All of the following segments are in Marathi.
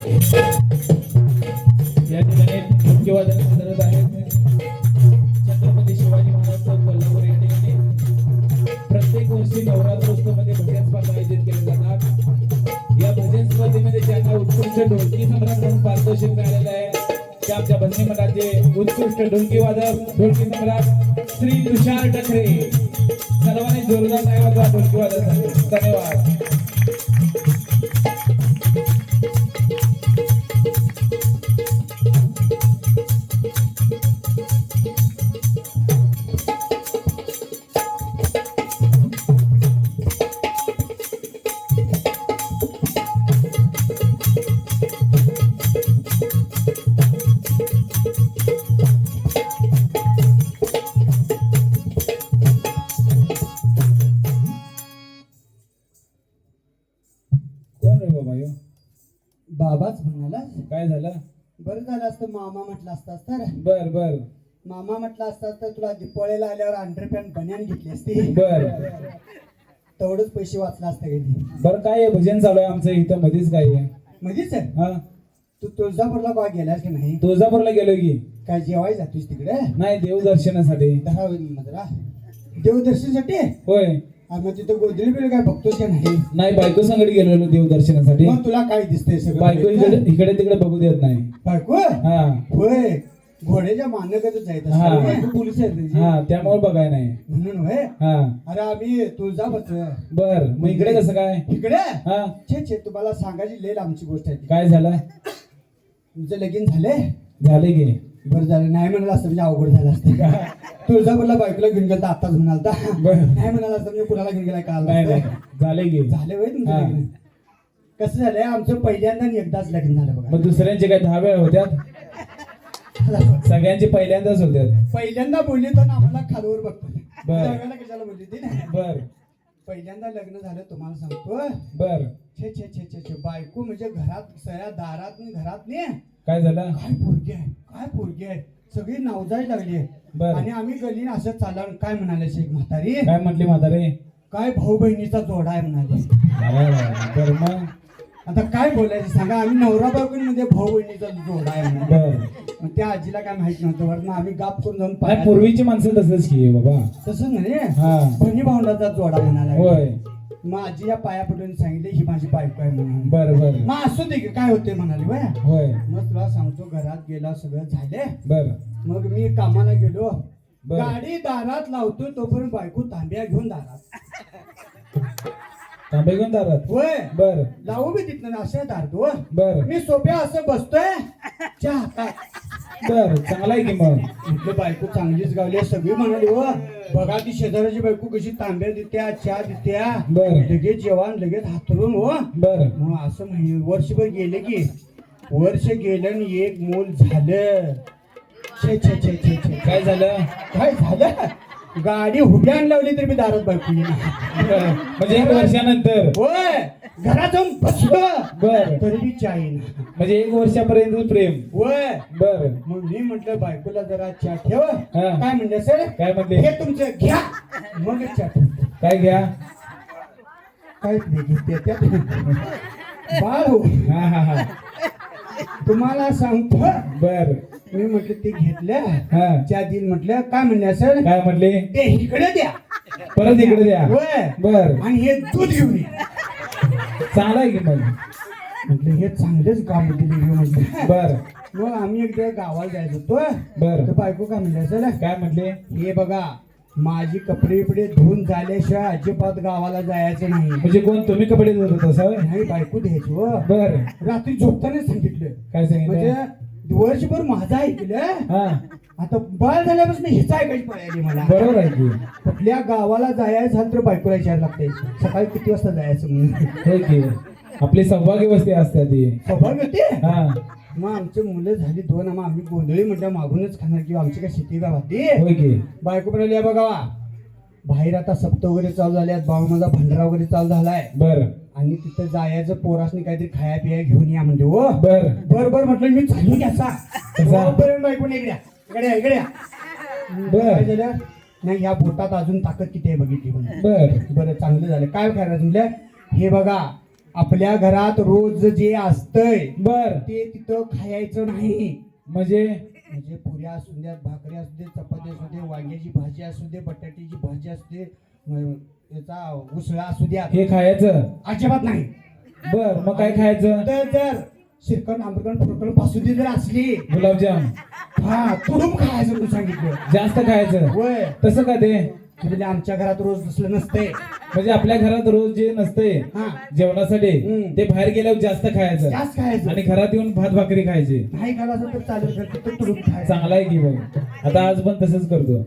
या ठिकाणी मुख्य वादन सादरत आहेत छत्रपती शिवाजी महाराज चौक कोल्हापूर या ठिकाणी प्रत्येक वर्षी नवरात्रोत्सवामध्ये भजन स्पर्धा आयोजित केल्या जातात। या भजन स्पर्धेमध्ये ज्यांना उत्कृष्ट ढोलकी सम्राट म्हणून पारितोषिक मिळालेलं आहे त्या आमच्या भजनी मंडळाचे उत्कृष्ट ढोलकी वादक ढोलकी सम्राट श्री तुषार डकरे, सर्वांनी जोरदार टाळ्या ढोलकी वादकासाठी धन्यवाद। बाबाच म्हणाला काय झालं? बरं झालं असतं मामा म्हटलं असतास तर। बर बर मामा म्हटलं असतास तर तुला दिपोळीला आल्यावर अंडरपॅन्ट बनियान घेतली असती, बर तेवढंच पैसे वाचला असतं कधी। बर काय आहे भजन चालू आहे आमचं इथं मध्येच काय आहे? मध्येच आहे। हा तू तुळजापूरला बघा गेलास की नाही? तुळजापूरला गेलो की काय जेवाय जातोस तिकडे? नाही, देवदर्शनासाठी। मधरा देवदर्शनासाठी? होय। मग तिथं गोदरी बिल काय बघतोस का नाही? नाही, बायको संगडी गेलेलो देवदर्शनासाठी। मग तुला काय दिसतंय सगळं? बायको इकडे तिकडे बघू देत नाही। बायको? हा होय, घोड्याच्या मानकच जायत असतं, पोलीस आहेत हा, त्यामुळे बघाय नाही म्हणून होय। हा अरे आम्ही तुळजापूरचं। बर, मग इकडे कसं काय? इकडे हा छे छे, तुम्हाला सांगायची लई आमची गोष्ट आहे ती। काय झालं? तुमचं लगीन झाले? झाले की? बरं झालं, नाही म्हणाला असतं म्हणजे अवघड झालं असतं। तुळजापूरला बायकोला घेऊन गेला आताच म्हणालता, नाही म्हणाला असतं म्हणजे कुणाला घेऊन गेला काल? नाही नाही, झाले की? झाले होय तुमचं लग्न? कसं झालंय, आमचं पहिल्यांदा आणि एकदाच लग्न झालं बघा। मग दुसऱ्यांचे काय 10 वेळा होत्यात? सगळ्यांचे पहिल्यांदाच होत्यात। पहिल्यांदा बोलली तर आम्हाला खालवर बघतो, बर कशाला बोलली ती? बर पहिल्यांदा लग्न झालं तुम्हाला सांगतो। बर छे छे छे छे छे, बायको म्हणजे घरात सगळ्या घरात नाही काय झालं? काय पोरगी आहे, काय पोरगी आहे, सगळी नावजाय लागली आहे। बर आणि आम्ही गल्ली असं चालवून काय म्हणाले एक म्हातारी, काय म्हटली म्हातारे? काय भाऊ बहिणीचा जोडा आहे म्हणाले। बर मग आता काय बोलायचं सांगा, आम्ही नवरा बायको मध्ये भाऊ बहिणीचा जोडा आहे म्हणाले। बर मग त्या आजीला काय माहित नव्हतं, वरनं आम्ही गाप करून जाऊन नाही, पूर्वीची माणसं तसंच की बाबा। तसं नाही, हा बहिणी भावंडाचा जोडा म्हणाला। होय। मग आजीच्या पाया पडून सांगितले ही माझी बायको आहे म्हणून। बर बर मग असू दे की, काय होते म्हणाले वय। होय। मग तुला सांगतो, घरात गेला सगळं झाले। बर मग मी कामाला गेलो, बर गाडी दारात लावतो तोपर्यंत बायको तांब्या घेऊन दारात। तांबे घेऊन दारात? होय। बर लावू मी तिथनं असं दारतो, बर मी सोप्या असं बसतोय चहा हातात। बर, चांगला आहे की मग? म्हटलं बायको चांगलीच गावली, सगळी म्हणाली हो बघा ती शेजाऱ्याची बायको कशी तांब्या देत्या, चहा देत्या, बर लगेच जेवण लगेच हातरून हो। बर मग असं वर्षभर गेले की, वर्ष गेलं आणि एक मूल झालं। छे छे छे छे छे, काय झालं? काय झालं? गाडी हुड्यान लावली तरी मी दारात बायको येईना। म्हणजे 1 वर्षानंतर? होय, घरात जाऊन बसलो बर, तरी बी चहा येईना। म्हणजे 1 वर्षापर्यंत प्रेम? होय। बर मग मी म्हटलं बायकोला जरा चहा ठेव। हा. काय म्हणले सर? काय म्हणले? हे तुमचं घ्या, मग चहा ठेव। काय घ्या? काय घेते त्यात बाळ हो। हा हा हा, तुम्हाला सांगतो, बर मी म्हटलं ते घेतल्या हा, चहा दिन म्हटलं, काय म्हणले सर? काय म्हटले? ते इकडे द्या, परत इकडे द्या? होय। बर, आणि हे दूध घेऊन ये। चांगला आहे की मग? म्हटलं हे चांगलेच काम दिले म्हटलं। बर मग आम्ही एकदा गावाला जायचं होतो, बर तर बायको काय म्हणले सर? काय म्हटले? हे बघा, माझी कपडे बिपडे धुवून झाल्याशिवाय अजिबात गावाला जायचं नाही। म्हणजे कोण, तुम्ही कपडे धुत होता तसं? नाही, बायको द्यायची हो। बर, रात्री झोपताना सांगितलं। काय सांगितलं? म्हणजे वर्षभर माझं ऐकलं, हा, आता बाळ झाल्यापासून हिचं ऐकायची पळाली मला। बरोबर आहे की? कुठल्या गावाला जायचं झालं तर बायकोला विचारायला लागते, सकाळी किती वाजता जायचं म्हणून। होय की? आपली सौभाग्य वस्ती असते ती। सौभाग्य होते। हा, मग आमची मुलं झाली 2, मग आम्ही गोंधळी म्हटलं मागूनच खाणार किंवा आमची काय शेती गावाती। होय की? बायको म्हणाली बघा, बाहेर आता सप्त वगैरे चालू झाल्यात, भाऊ माझा भंडारा वगैरे चालू झालाय, बर आणि तिथं जायचं, पोरासनी काहीतरी खाया पिया घेऊन या म्हणजे हो। बर बर बर म्हटलं, मी चालू घ्यायचा कसा? बायको इकडे इकडे इकडे काय झालं? नाही, ह्या बोटात अजून ताकद किती आहे बघितली. बर बरं, चांगलं झालं. काय करायचं म्हणलं, हे बघा आपल्या घरात रोज जे असतंय बर ते तिथं खायचं नाही. म्हणजे म्हणजे पुऱ्या असू द्या, भाकरी असू दे, चपाती असू दे, वांग्याची भाजी असू दे, बटाट्याची भाजी असू दे, याचा उसळा असू द्या, हे खायचं अजिबात नाही. बर मग काय खायचं तर जर शिरकण आंबरकण फुरकण बासुंदी जर असली, गुलाबजाम हा तुडून खायचं म्हणून सांगितलं. जास्त खायचं होय, तसं का ते म्हणजे आमच्या घरात रोज तसलं नसतंय. म्हणजे आपल्या घरात रोज जे नसते हा जेवणासाठी हम्म. ते बाहेर गेल्यावर जास्त खायचं जास्त खायचं आणि घरात येऊन भात भाकरी खायची. नाही खाला असं तर चालेल, तर तुडून खायचं. चांगला आहे की बघ. आता आज पण तसंच करतो.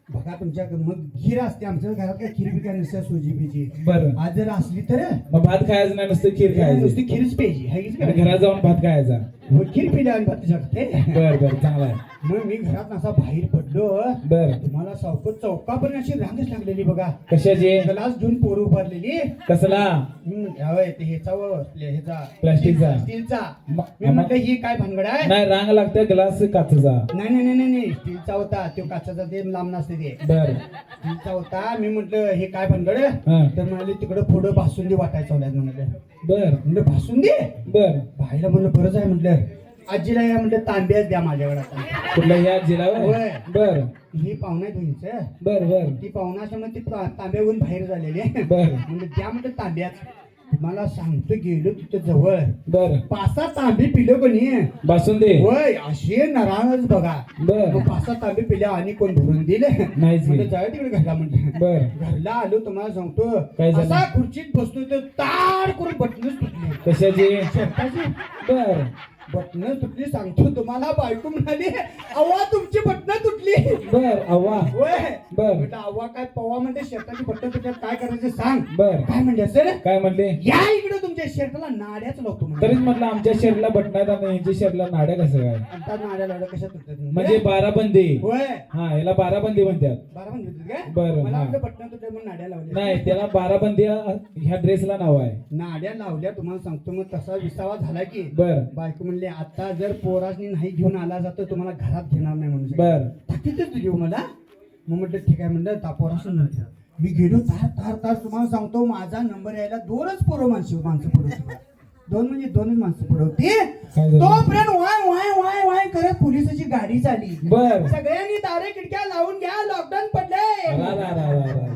बघा तुमच्या मग खीर असते, आमच्या घरात काय खीर बी काय नसते सुजी बीजी. बरं आज जर असली तर मग भात खायचं नाही नुसतं खीर खायची नुसती खीरच पाहिजे, हाय की आणि नाही? घरात जाऊन भात खायचा. मग खीर पिल्या आणि भात शकते. बर बर चांगला आहे. मग मी घरात असा बाहेर पडलो, बर तुम्हाला सावकत चौकापर्यंत अशी रांगच लागलेली बघा. कशाची ग्लास घेऊन पोरं उभारलेली. कसला होय, ते ह्याचा ह्याचा प्लास्टिकचा. स्टीलचा. म- मी म्हटलं ही काय भानगड आहे? नाही रांग लागते ग्लास काचचा. नाही नाही नाही नाही स्टीलचा होता, तो काचाचा ते लांब नसते ते बर स्टीलचा होता. मी म्हटलं हे काय भानगड आहे? हा तर म्हणाले तिकडं पुढं बासुंदी वाटायचं म्हणाले. बर म्हणलं बासुंदी बर भाईला म्हणलं बरंच आहे म्हटलं. आजीला या म्हटलं तांब्याच द्या माझ्याकडे आता. कुठल्या ह्या जिल्हा होय. बर ही पाहुणा आहे तुमचं. बर बर ती पाहुणा असल्यामुळे ती तांब्याहून बाहेर झालेली आहे. बर म्हणजे त्या म्हटलं तांब्यात. मला सांगतो गेलो तिथं जवळ बर 5-6 तांबे पिलो कोणी. बासुंदी होय असे नराळच बघा. बर मग 5-6 तांबे पिल्या आणि कोण भरून दिले. नाहीच की. म्हणजे जाऊ तिकडे घरला म्हटलं. बर घरला आलो तुम्हाला सांगतो, काय झालं? असा खुर्चीत बसतो तर ताड करून बटनच तुटली. कशाची शेताची बर बटन तुटली. सांगतो तुम्हाला, बायको म्हणाली अव्वा तुमची बटन तुटली. बर अव्वा होय बर म्हटलं अव्वा काय पवा म्हणते शेताची बटन तुटल्यात काय करायचं सांग. बर काय म्हणले सर, काय म्हणले या इकडे तुमच्या शर्टाला नाड्याच लावतो म्हणाले. तरीच म्हटलं आमच्या शरीरला बटणार आणि यांच्या शरीरला नाड्या कसं काय आता नाड्या लावल्या कशा तुटतात म्हणजे 12 बंदी. होय हा याला 12 बंदी म्हणतात. 12 म्हणजे काय बरं, मला हा. आपलं बटन तुटलं म्हणून नाड्या लावल्या. नाही त्याला 12 बंदी ह्या ड्रेसला नाव आहे. नाड्या लावल्या तुम्हाला सांगतो. मग तसा विसावा झाला की बर बायको म्हणले आता जर पोरासनी नाही घेऊन आला जातो तुम्हाला घरात घेणार नाही म्हणून बर ताकीदच दिली मला. मग म्हटलं ठीक आहे म्हणलं पोरासून मी गेलो तार तार तार. तुम्हाला सांगतो माझा नंबर यायला 2च पोरं माणसं पुढे. 2 म्हणजे 2च माणसं पुढे होती. काय झालं? तोपर्यंत वाय वाय वाय वाय करत पोलिसाची गाडी चालली. बर सगळ्यांनी दारे खिडक्या लावून घ्या, लॉकडाऊन पडले. रा, रा, रा, रा, रा.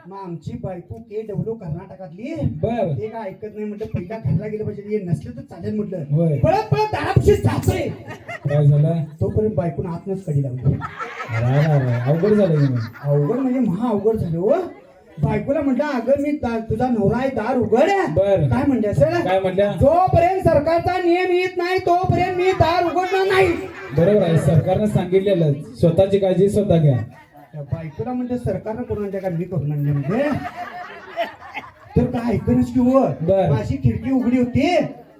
मग आमची बायको KW कर्नाटकातली. बर ते काय ऐकत नाही म्हटलं, पहिला घरला गेलं पाहिजे, हे नसलं तर चालेल म्हटलं. होय पळत पळत दारापाशी जातोय. काय झालं तोपर्यंत बायकोनं आतनच कडी लावली. रा, रा, रा. अवघड झालं की मग. अवघड म्हणजे महा अवघड झालं हो. बायकोला म्हटलं अगं मी तुझा नवरा आहे, दार उघड आहे. बर काय म्हणते सर, काय म्हटल्या जोपर्यंत सरकारचा नियम येत नाही तोपर्यंत मी दार उघडणार नाही. बरोबर आहे सरकारनं सांगितलेलं स्वतःची काळजी स्वतः घ्या. त्या बायकोला म्हणते सरकारनं करून आणले का मी करून आणले म्हणजे. तर काय ऐकणच की हो. बर. माझी खिडकी उघडी होती.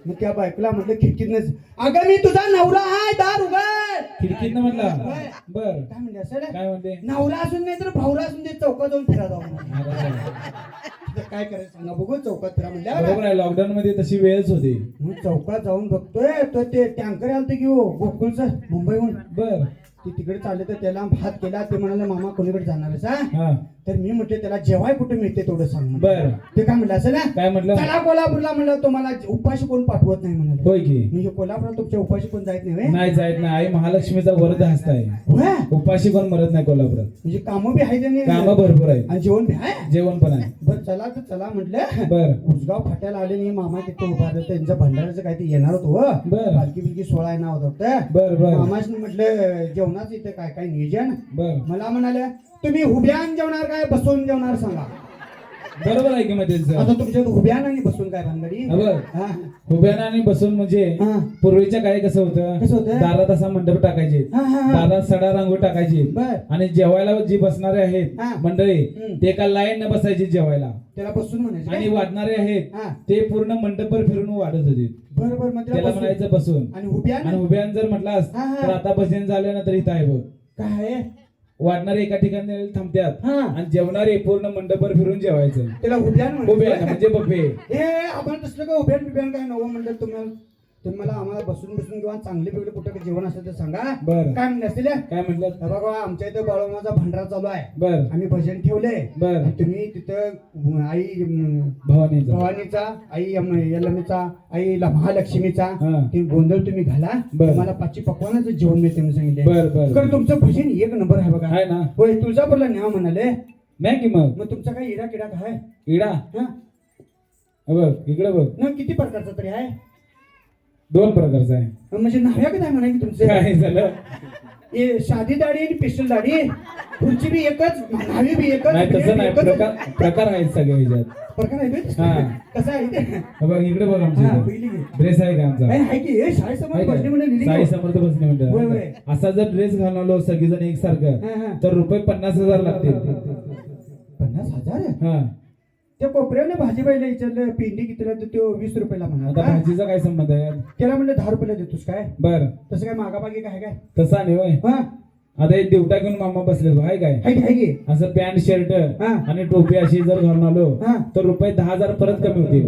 मग त्या बायकोला म्हटलं खिडकीतनच अगं मी तुझा नवरा आहे, दार उघड. खिडकीतनं म्हटलं होय. बर काय म्हणले सर, काय म्हणते नवरा असून नाही तर भावरा असून दे, चौकात जाऊन फिरा जाऊन. बरोबर काय करायचं सांगा बघू. चौकात फिरा म्हणल्या. आहे लॉकडाऊन मध्ये तशी वेळच होती. मग चौकात जाऊन बघतोय तर ते टँकर आलते की हो गोकुळचं मुंबईहून. बर ते तिकडे चालले तर त्याला हात केला. ते म्हणाले मामा कोणीकडे जाणार आहेस हा? हा तर मी म्हटलं त्याला जेवाय कुठे मिळते तेवढं सांग म्हटलं. बर ते काय म्हणलं असं ना, काय म्हटलं चला कोल्हापूरला म्हणलं तुम्हाला उपाशी कोण पाठवत नाही म्हणाले. होय की म्हणजे कोल्हापूरला तुमच्या उपाशी कोण जायत नाही व्हय? नाही जायत नाही. आई महालक्ष्मीचा वरद हस्त आहे. होय? उपाशी कोण मरत नाही कोल्हापुरात. म्हणजे कामं बी आहे त्यांनी कामं भरपूर आहेत आणि जेवण बी आहे. जेवण पण आहे. बरं चला तर चला म्हटलं. बर उसगाव फाट्याला आले नाही मामा तिथं उभारलं. त्यांचं भंडाराचं काय ते येणार होतो हो. बर पालखी बिलकी 16 आहे नाव होतं. बर बर मामाशी म्हटलं जेवणाचं इथं काय काय नियोजन. बर मला म्हणाले तुम्ही उभ्यान जेवणार काय बसून जेवणार सांगा. बरोबर आहे की मग त्यांचं. आता तुमच्यात उभ्यान आणि बसून काय भानगडी. हा बघ हा उभ्यानं आणि बसून म्हणजे हा. पूर्वीच्या काळी कसं होतं कसं होतं? दारात असा मंडप टाकायचे हा, हा, हा. दारात सडा रांगोळी टाकायची बर आणि जेवायला जी बसणारे आहेत हा. मंडळी हम्म. ते एका लाईन न बसायचे जेवायला त्याला बसून म्हणायचं आणि काय? वाढणारे आहेत हा ते पूर्ण मंडपभर फिरून वाढत होते. बरोबर मग त्याला त्याला बसून. म्हणायचं बसून. आणि उभ्यान आणि उभ्यान जर म्हटलास हा, हा. तर आता बसेन झाले ना तर इथं आहे बघ. काय आहे? वाढणारे एका ठिकाणी थांबत्यात हा आणि जेवणारे पूर्ण मंडपभर फिरून जेवायचं. त्याला उभ्यान उभे म्हणायचं. म्हणजे बफे. हे आपण तसलं काय उभ्यान बिभ्यान काय नवं मंडळ तुम्हाला तुम्ही मला आम्हाला बसून बसून किंवा चांगले वेगळे कुठं जेवण असेल तर सांगा. बरं. काय म्हणले असतील काय म्हटलं? बघा आमच्या इथं बाळूमाचा भंडारा चालू आहे. बर आम्ही भजन ठेवले. बर. तुम्ही तिथं आई भवानीचा आई यल्लमीचा आई महालक्ष्मीचा हा. ते गोंधळ तुम्ही घाला. बर. तुम्हाला 5 पकवानाचं जेवण मिळते म्हणून सांगितले. बर बर कारण तुमचं भजन एक नंबर आहे बघा. आहे ना? होय तुळजापूरला न्या म्हणाले. नाही की मग मग तुमचा काय इडा किडा काय इडा हा बघ इकडे बघ न किती प्रकारचा तरी आहे? 2 प्रकारचा आहे. म्हणजे नाव्या काय म्हणाय की तुमचे काय झालं? हे साधी दाढी आणि पिस्टल दाढी खुर्ची बी एकच नावी बी एकच नाही तसं ब्लेड नाही, एकच. प्रकार आहेत सगळे ह्याच्यात. प्रकार आहे बे? हा. कसं आहे ते? हे बघ इकडे बघ हा, आमच्या पहिली घे. ड्रेस आहे का आमचा? नाही, आहे की हे शाळेसमोर आहे का? बसली म्हणजे लिहिली साई की. समर्थ बसणे होय, होय. म्हणतात. असा जर ड्रेस घालून आलो सगळेजण एकसारखं हा, हा. तर रुपये 50,000 लागतील. 50,000 हा त्या कोपऱ्याने भाजी बाईला विचारलं पिंडी कितीला तर तो 20 रुपयाला म्हणा. आता भाजीचा काय संबंध आहे? त्याला म्हणलं 10 रुपयाला देतोस काय? बर तसं काय मागामागी काय काय तसा नाही होय. हा आता एक देवटा घेऊन मामा बसले आहे काय? आहे की असं पॅन्ट शर्ट हा. आणि टोपी अशी जर घालून आलो हा. तर रुपये 10,000 परत कमी होतील.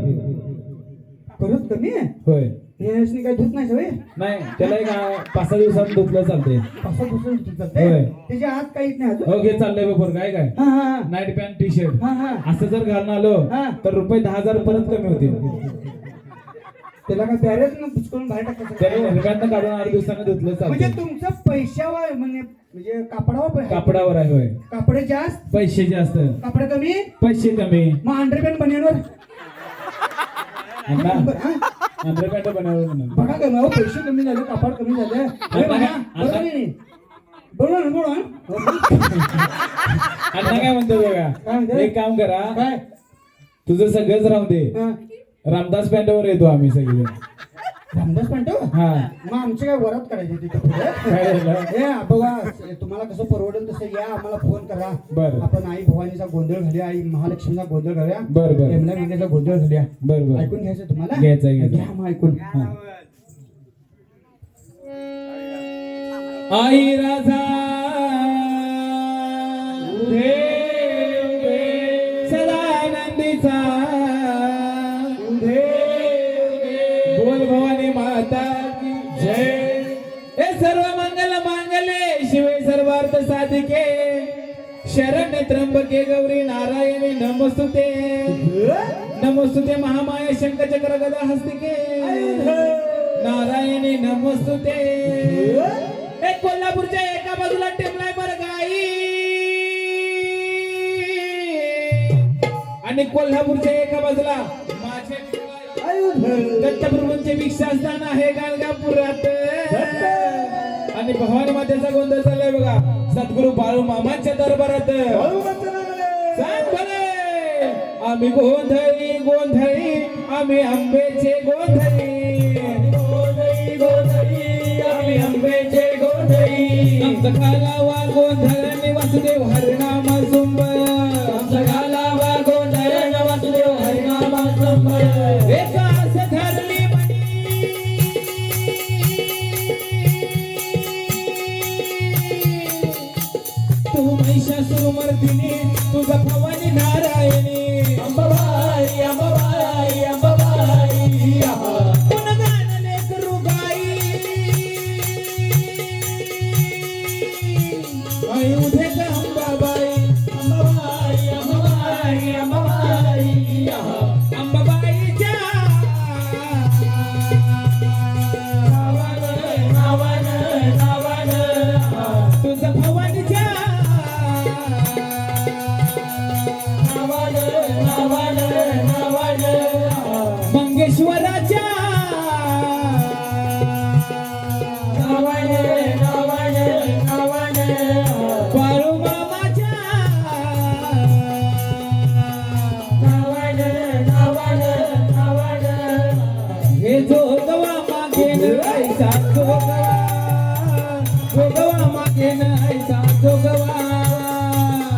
परत कमी आहे होय हे काय धुत नाही सवय नाही त्याला एक 5-6 दिवसात धुतलं चालते. 5-6 दिवसांनी धुत होय. चालतंय. त्याच्या आत काहीच नाही अजून. हो घे चाललंय बरोबर काय काय हा हा हा. नाईट पॅन्ट टी शर्ट हा हा असं जर घालून आलो हा. तर रुपये 10,000 परत कमी होतील. त्याला काय बॅरेज न पुचकळून बाहेर टाकायचं त्याने काय? निर्गांत काढून 8 दिवसांनी धुतलं म्हणजे चालतं. तुमचं पैशावर म्हणजे कापडावर पैसे. कापडावर आहे होय. कापड जास्त पैसे जास्त कापड कमी पैसे कमी. मग अंडरपॅन्ट बनियनवर अण्णा हा? अंडरपॅन्ट बनवलं म्हणून. बघा का भाऊ पैसे कमी झाले कापड कमी झाले होय बघा. बरोबर नाही? बरोबर ना बोला. अण्णा काय म्हणतो काय बघा म्हणतो? एक काम करा काय तुझं सगळंच राहू दे हा. रामदास पॅन्टवर येतो आम्ही सगळे. रामदास पॅन्ट हा मग आमचे काय वरात करायचे तिथे पुढे काय झालं? हे बघा तुम्हाला कसं परवडेल तसं या आम्हाला फोन करा. बरं. आपण आई भवानीचा गोंधळ घालूया आई महालक्ष्मीचा गोंधळ घालूया बरं, बरं. यमुना गंगेचा गोंधळ घालूया. बर बर ऐकून घ्यायचं तुम्हाला घ्यायचं. घ्या मग ऐकून. हा. आई राजा उभे उभे सदानंदीचा उभे उभे बोल भवानी माता की जय. हे सर्व मंगल मांगल्ये शिवे सर्वार्थ साधिके शरण त्र्यंबके गौरी नारायणी नमस्तुते नमस्तुते महामाया शंखचक्र गदा हस्तिके नारायणी नमस्तुते. एक कोल्हापूरच्या एका बाजूला टेमलाय बरं गाई आणि कोल्हापूरच्या एका बाजूला माझे दत्तप्रभूंचे भिक्षास्थान आहे गाणगापुरात आणि भवानी मातेचा गोंधळ चाललाय बघा सद्गुरु बाळू मामांच्या दरबारात. सांग भले आम्ही गोंधळी गोंधळी आम्ही आंबेचे गोंधळी गोंधळी गोंधळी आम्ही आंबेचे गोंधळी. आमचा घालावा गोंधळ वासुदेव हरिनाम सुंब आमचा घालावा गोंधळ वासुदेव हरिनाम सुंब. एका असं धरली मणी तू महिषासुरमर्दिनी तुझा भवानी नारायणी अंबाबाई अंबाबाई अंबाबाई गुणगानले करू गाई आई उभे का अंबाबाई अंबाबाई अंबाबाई अंबाबाई अंबाबाईच्या नावानं तुझा भवानीच्या मंगेश्वराच्या बाळू मामाच्या हे जोगवा मागेन ऐसा जोगवा जोगवा मागेन ऐसा जोगवा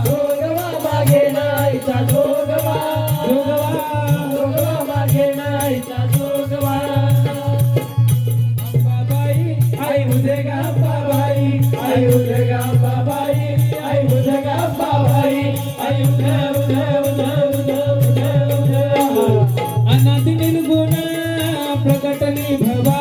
जोगवा मागेन ऐसा जोगवा जोगवा जोगवा मागेन ऐसा जोगवा. अंबाबाई आई उदे गा अंबाबाई आई उदे गा अंबाबाई आई उदे गा अंबाबाई आई उदे उदे उदे उदे उदे उदे अनादि निर्गुण प्रकटली भवा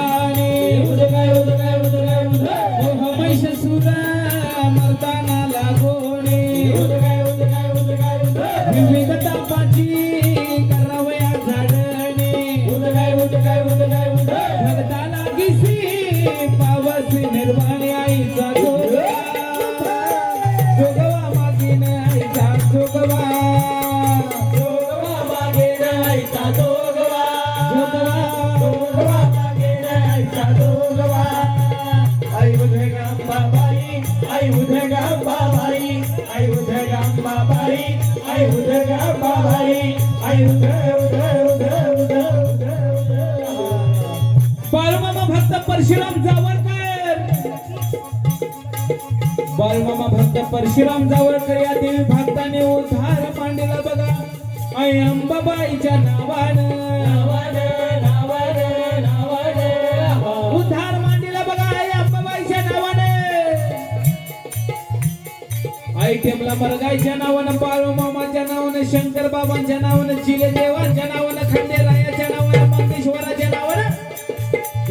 आई उदगांबाबाई, आई उदगांबाबाई, आई उदगांबाबाई, आई बाळमामा भक्त परशुराम जावळकर, बाळमामा भक्त परशुराम जावळकर या देवी भक्ताने उद्धार मांडला बघा. आई अंबाबाईच्या नावानं उद्धार मांडला बघा. आई अंबाबाईच्या नावाने, आई टेमला मरगाईच्या नावानं, बाळूमामाच्या नावानं, शंकर बाबांच्या नावानं, चिले देवांच्या नावानं, खंडेरायाच्या नावानं, मंगेश्वराच्या नावानं,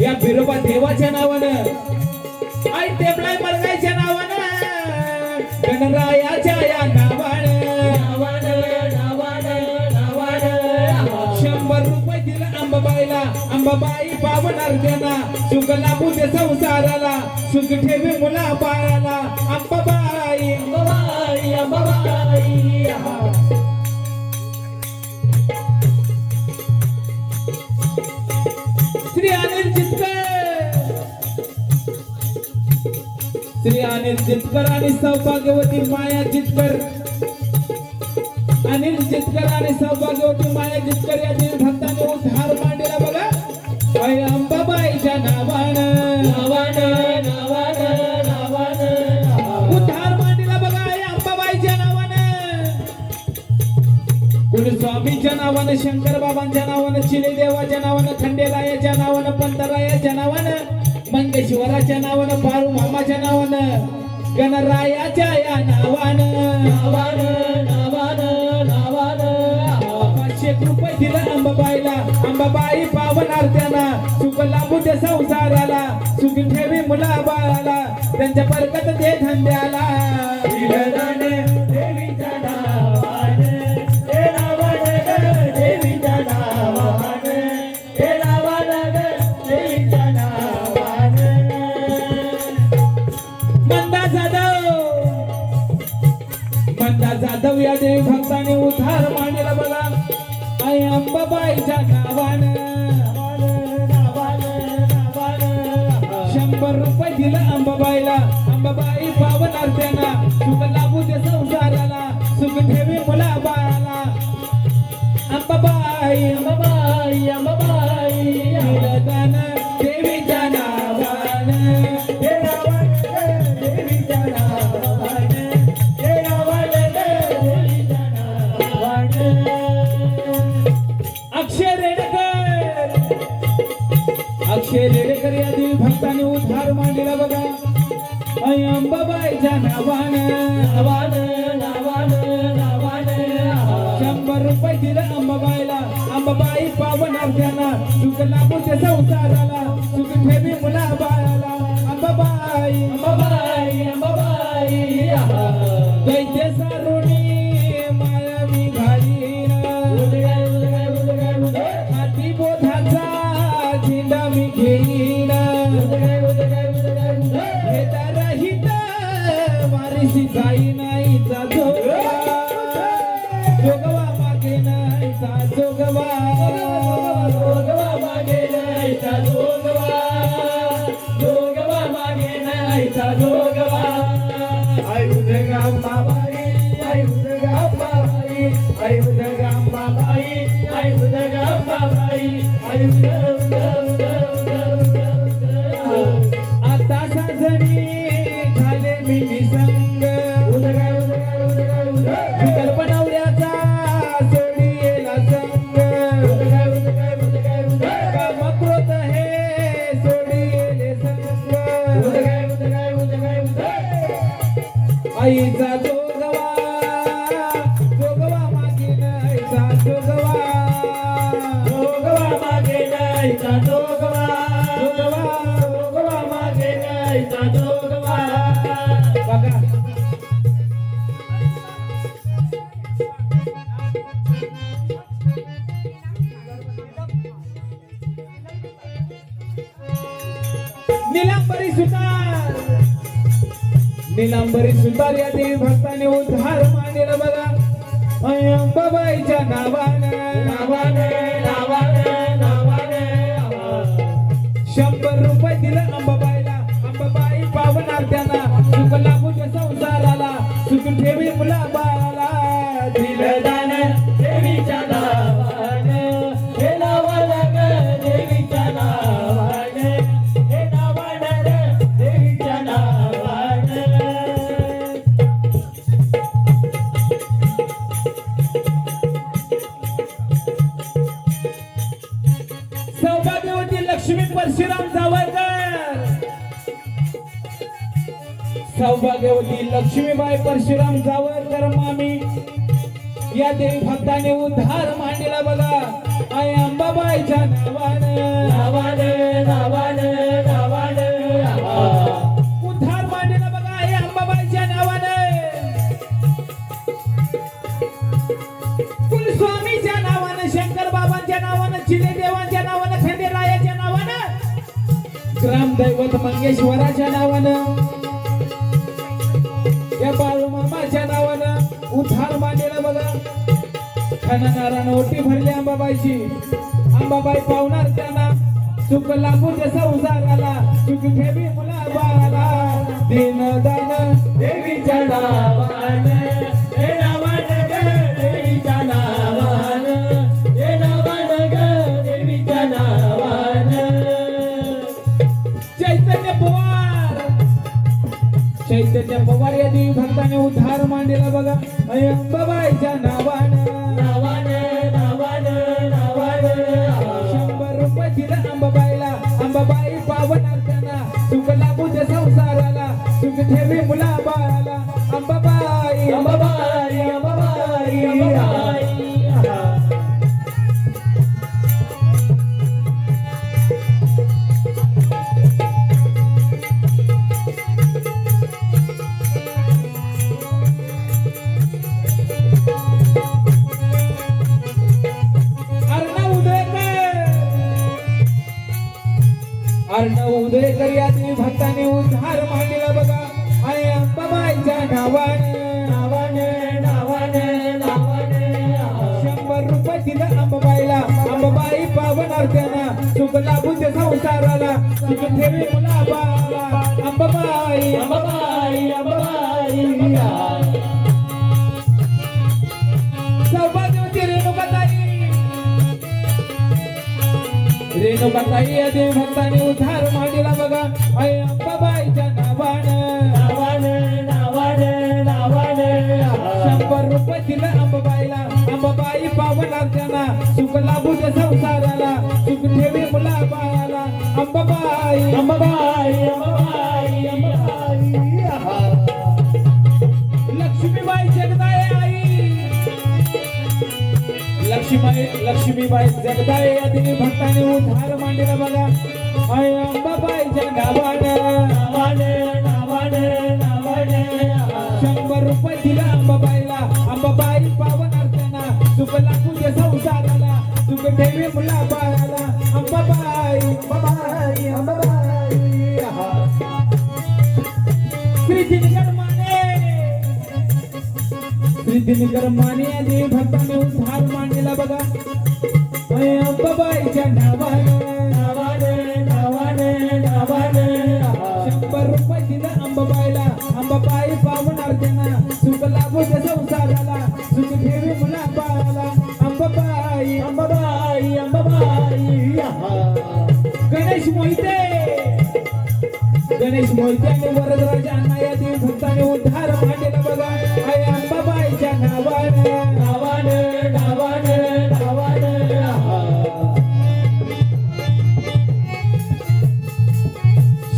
या बिरोबा देवाच्या नावानं, आई टेमला मरगाईच्या नावानं, गणरायाच्या या नावानं 100 रुपये दिलं अंबाबाईला. अंबाबाई पावणार त्यांना, सुख लाभू दे संसाराला, सुख ठेवी मुला बाळाला. अंबाबाई, अंबाबाई, अंबाबाई. श्री अनिल जितकर, श्री अनिल जितकर आणि सौभाग्यवती माया जितकर, अनिल जितकर आणि सौभाग्यवती माया जितकर या देवी भक्ताने उद्धार मांडला बघा. आई अंबाबाईच्या नावानं उद्धार मांडला बघा. आई अंबाबाईच्या नावानं, कुणी स्वामीच्या नावानं, शंकर बाबांच्या नावानं, चिले देवाच्या नावानं, खंडेरायाच्या नावानं, पंतरायाच्या नावानं, मंगेश्वराच्या नावानं, बाळू मामाच्या नावानं, गणरायाच्या या नावानं 500 रुपये दिलं अंबाबाईला. अंबाबाई पावणार त्यांना, सुख लाभू दे संसाराला, सुख ठेवी मुला बाळाला, त्यांच्या बरकत दे धंद्याला. देवीच्या नावानं, हे नावानं ग देवीच्या नावानं, हे नावानं ग देवीच्या नावानं. मंदा जाधव, मंदा जाधव या देवी भक्ताने उद्धार मांडला बघा. आई अंबाबाईच्या नावानं 100 रुपये दिलं अंबाबाईला. अंबाबाई पावणार त्यांना, सुख लाभू दे संसाराला, सुख ठेवी मुला बाळाला. अंबाबाई, अंबाबाई, अंबाबाई. देवीच्या नावानं, हे नावानं देवीच्या नावानं, हे नावानं देवीच्या नावानं. अक्षय रेडकर, अक्षय रेडकर या देवी भक्ताने उद्धार मांडला बघा. आई अंबाबाईच्या नावानं 100 रुपये दिलं अंबाबाईला. अंबाबाई पावणार त्यांना, सुख लाभू दे संसाराला, सुख ठेवी मुला बाळाला. अंबाबाई, अंबाबाई, अंबाबाई. दैत्य सारुणी मायावी घालीन, हाती बोधाचा झेंडा मी घेईन, रहित वारीसी जाई नाहीचा जोगवा मागे नाहीचा जोगवा, जोगवा मागे नाहीचा जोगवा, जोगवा मागे नाहीचा जोगवा. आई उदगांबाबाई, आई उदगांबाबाई, आई उदगांबाबाई, आई उदगांबाबाई, आई आता साजनी झाले मी निसंग, कल्पनावल्याचा सोडी येला संग, कामक्रोध हे सोडी येले संग. आईचा जोगवा, जोगवा मागे नाहीचा जोगवा, जोगवा मागे नाहीचा जोगवा, जोगवा, जोगवा मागे नाहीचा जोगवा. बघा निलांबरी सुतार, निलांबरी सुतार या देवी भक्ताने उद्धार मांडला बघा. अंबाबाईच्या नावानं 100 रुपये दिलं अंबाबाईला. अंबाबाई पावणार त्यांना, सुख सौभाग्यवती लक्ष्मीबाई परशुराम जावळकर मामी या देवी भक्ताने उद्धार मांडला बघा. आई अंबाबाईच्या उद्धार मांडला बघा आई अंबाबाईच्या नावानं. कुलस्वामीच्या नावानं, शंकर बाबांच्या नावानं, चिले देवांच्या नावानं, खंडेरायाच्या नावानं, ग्रामदैवत मंगेश्वराच्या नावानं, या बाळूमामाच्या नावानं उद्धार मांडला बघा. खणणारानं ओटी भरली अंबाबाईची. अंबाबाई पावणार त्यांना सुख लागू ते संसाराला, सुख ठेवी मुला बाळाला, दिन दान देवीच्या नावानं, हे नावानं ग देवीच्या नावानं, हे नावानं ग देवीच्या नावानं. चैतन्य पवार या देवी भक्ताने उद्धार मांडला बघा. आई अंबाबाईच्या नावानं 100 रुपये दिलं अंबाबाईला. अंबाबाई पावणार त्यांना सुख लागू दे संसाराला, सुख ठेवी मुला बाळाला. अंबाबाई अंबाबाई अंबाबाई अंबाबाई. अर्णव उदयकर या देवी भक्ताने उद्धार मांडला बघा. आणि अंबाबाईच्या नावानं 100 रुपये दिलं अंबाबाईला. अंबाबाई पावणार त्यांना सुख लागू दे संसाराला, सुख ठेवी मुला बाळाला. अंबाबाई अंबाबाई अंबाबाई. सौभाग्यवती रेणुकाताई या देवी भक्ताने उद्धार मांडला बघा. आई अंबाबाईच्या नावानं 100 रुपये दिलं अंबाबाईला. अंबाबाई पावणार त्यांना सुख लागू दे संसाराला, सुख ठेवी मुला बाळाला. अंबाबाई अंबाबाई अंबाबाई अंबाबाई. लक्ष्मीबाई जगदाळे आई, लक्ष्मीबाई जगदाळे या देवी भक्ताने उद्धार मांडला बघा. आई अंबाबाईच्या नावानं 100 रुपये दिलं अंबाबाईला. अंबाबाई पावणार त्यांना सुख लागू दे संसाराला, सुख ठेवी मुला बाळाला. अंबाबाई अंबाबाई अंबाबाई. श्री दिनकर माने या देवी भक्ताने उद्धार मांडला बघा. आई अंबाबाईच्या नावानं 100 रुपये दिलं अंबाबाईला. अंबाबाई पावणार त्यांना सुख लागू दे संसाराला, सुख ठेवी मुला बाळाला. अंबाबाई अंबाबाई अंबाबाई. गणेश मोहिते आणि वरदराज अण्णा या देवी भक्ताने उद्धार मांडला बघा. आई अंबाबाईच्या नावानं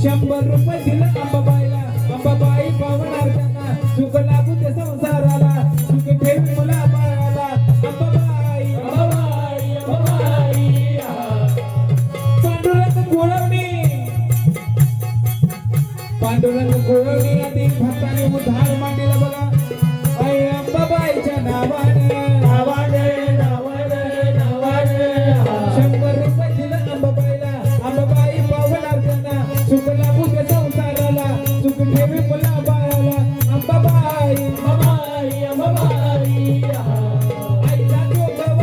100 रुपये दिलं अंबाबाईला. अंबाबाई पावणार त्यांना सुख लागू दे संसाराला, सुख ठेवी मुला बाळाला. अंबाबाई अंबाबाई अंबाबाई. पांडुरंग गोळवणी या देवी भक्ताने उद्धार मांडला बघा. आई अंबाबाईच्या नावानं 100 रुपये दिलं अंबाबाईला. अंबाबाई पावणार त्यांना सुख लागू दे संसाराला, सुख ठेवी मुला बाळाला. अंबाबाई अंबाबाई अंबाबाई. आईचा जोगवा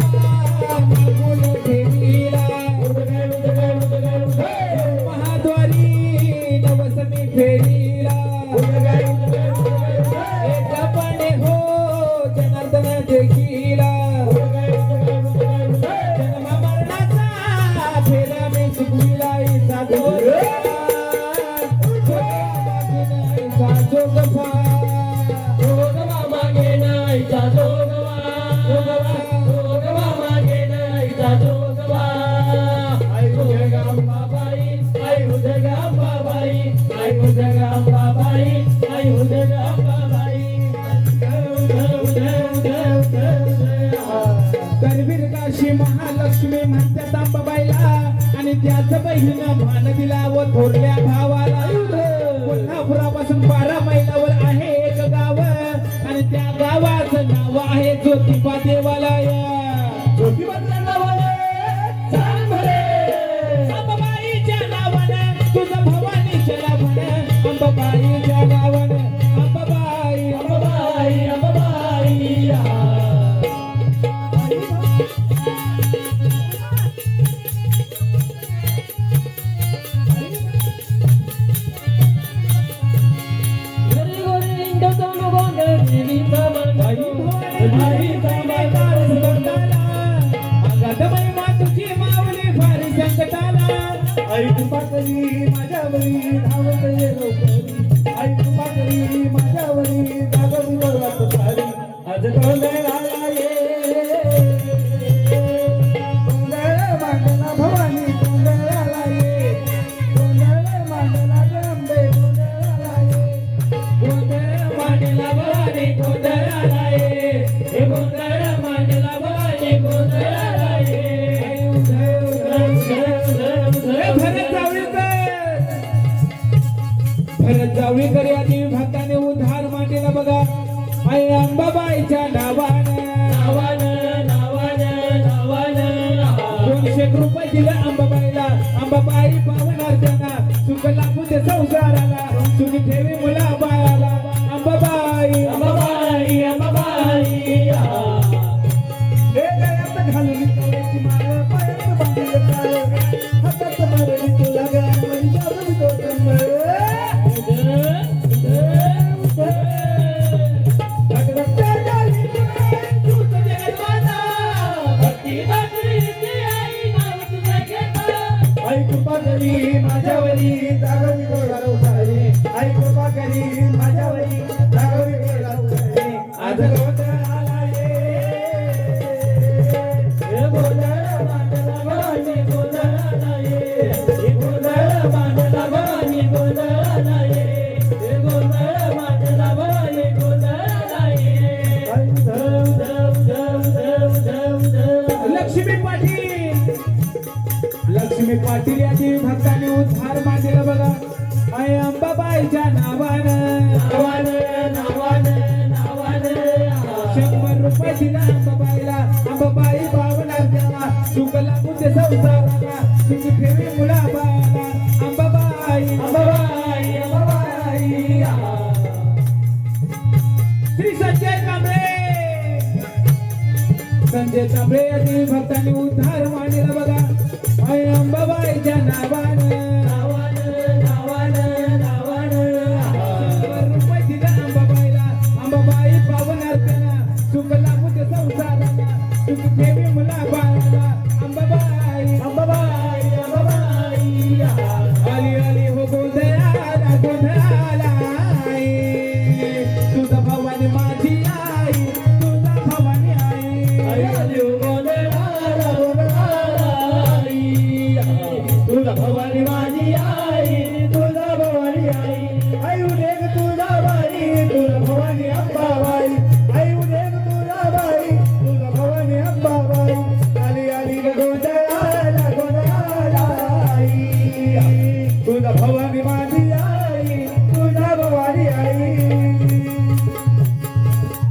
मागून ठेवीला, महाद्वारी नवसमी फेरीला. एकपणे हो जनार्दन देखीला, जन्म मरणाचा फेरा मी चुकविला. इचा जोगवा मागे नाहीचा जोगवा, मागे नाहीचा जोगवा. आई उदगाम बाबाई, आई उदगाम बाबाई, आई उदगाम बाबाई, आई भावाचं बहिणीनं मान दिला व थोरल्या भावाला कोल्हापुरापासून 12 मैलावर आहे एक गाव आणि त्या गावाचं नाव आहे ज्योतिबा देवालय. ज्योतिबाच्या नावाने चाल भरे. अंबाबाईच्या नावानं तुझं भवानीच्या नावानं अंबाबाईच्या नावानं अंबाबाई अंबाबाई अंबाबाई आ. आई कृपा करी माझ्यावरी धावत ये लवकरी. आई कृपा करी माझ्यावरी धावत बोलत सारी. आज गोंधळाला ये गोंधळ मांडला भवानी गोंधळाला ये. गोंधळ मांडला जंबे गोंधळाला ये. गोंधळ मांडला भवानी गोंधळाला ये. हे गोंधळ मांडला भवानी गोंधळाला ये. भरत जावळीकर या देवी भक्ताने उद्धार मांडलेला बघा. आई अंबाबाईच्या नावानं 200 रुपये दिले अंबाबाईला. अंबाबाई पावणार त्यांना सुख लागू दे संसाराला. सुखी ठेवी मुला बाळाला. अंबाबाई अंबाबाई अंबाबाई हे गळ्यात घालून कवड्याची माळ पायात बांधलेलं काळ. हातात मारली तुला गळ्यामध्ये जाऊन तो कमळ. आई कृपा करी माझ्यावरी जागवी गोळा उसारे. आई कृपा करी माझ्यावरी जागवी गोळा उसारे. आज गोंधळाला ये गोंधळ मांडला भवानी गोंधळाला ये. गोंधळ मांडला भवानी गोंधळाला ये. गोंधळ मांडला भवानी गोंधळाला ये. धम धम धम धम धम धम. लक्ष्मी पाटील लक्ष्मी पाटील या देवी भक्ताने उद्धार मांडलेला बघा. आई अंबाबाईच्या नावानं 100 रुपये दिला अंबाबाईला. अंबाबाई पावणार त्याला सुख लागू दे संसाराला. सुखी ठेवी मुला बाळाला. अंबाबाई अंबाबाई अंबाबाई आ. श्री संजय कांबळे या देवी भक्तांनी उद्धार मांडलेला बघा. आई अंबाबाईच्या नावानं 100 रुपये दिला अंबाबाईला. अंबाबाई पावणार त्यांना सुख लागू दे संसाराला. सुख ठेवी मुला बाळाला. अंबाबाई अंबाबाई अंबाबाई आ. आली आली हो गोंधळाला गोंधळाला आई. तुझा भवानी माझी आई. तुझा भवानी आई. आई आली गोंधळाला गोंधळाला आई. तुझा भवानी माझी आई. तुझा भवानी आई. आई उदे ग तुझा बाई. तुझा भवानी अंबाबाई. आई उदे ग तुझा बाई. तुझा भवानी अंबाबाई. आली आली ग गोंधळाला गोंधळाला आई. तुझा भवानी माझी आई. तुझा भवानी आई.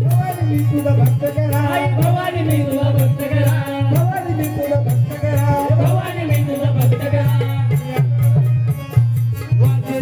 भवानी मी तुझा भक्त करा. भवानी मी तुझा भक्त करा. भवानी मी तुझा भक्त करा. भवानी मी तुझा भक्त करा. वाजे